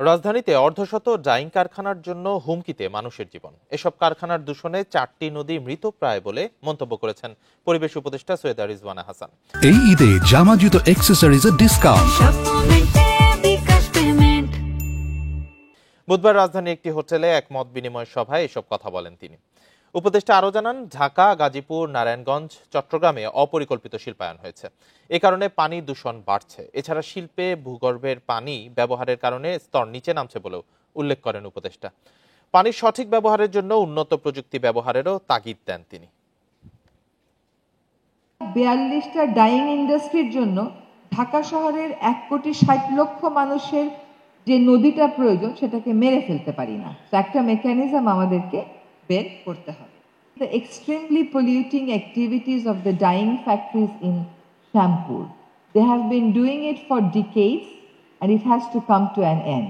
রাজধানীতে অর্ধশত ডাইং কারখানার জন্য হুমকিতে মানুষের জীবন। এসব কারখানার দূষণে 4টি নদী মৃতপ্রায় বলে মন্তব্য করেছেন পরিবেশ উপদেষ্টা সৈয়দা রিজওয়ানা হাসান। এই ঈদে জামা জুতো অ্যাক্সেসরিজের ডিসকাউন্ট। বুধবার রাজধানীর একটি হোটেলে এক মত বিনিময় সভায় এসব কথা বলেন তিনি। উপদেষ্টা আরও জানান, ঢাকা, গাজীপুর, নারায়ণগঞ্জ, চট্টগ্রামে অপরিকল্পিত শিল্পায়ন হয়েছে। এ কারণে পানি দূষণ বাড়ছে। এছাড়া শিল্পে ভূগর্ভের পানি ব্যবহারের কারণে স্তর নিচে নামছে বলেও উল্লেখ করেন উপদেষ্টা। পানির সঠিক ব্যবহারের জন্য উন্নত প্রযুক্তি ব্যবহারেরও তাগিদ দেন তিনি। 42টা ডাইং ইন্ডাস্ট্রির জন্য ঢাকা শহরের 1,60,00,000 মানুষের যে নদীটা প্রয়োজন সেটাকে মেরে ফেলতে পারি না। একটা মেকানিজম আমাদেরকে বের করতে হবে। The extremely polluting activities of the dyeing factories in Shampur, they have been doing it for decades and it has to come to an end.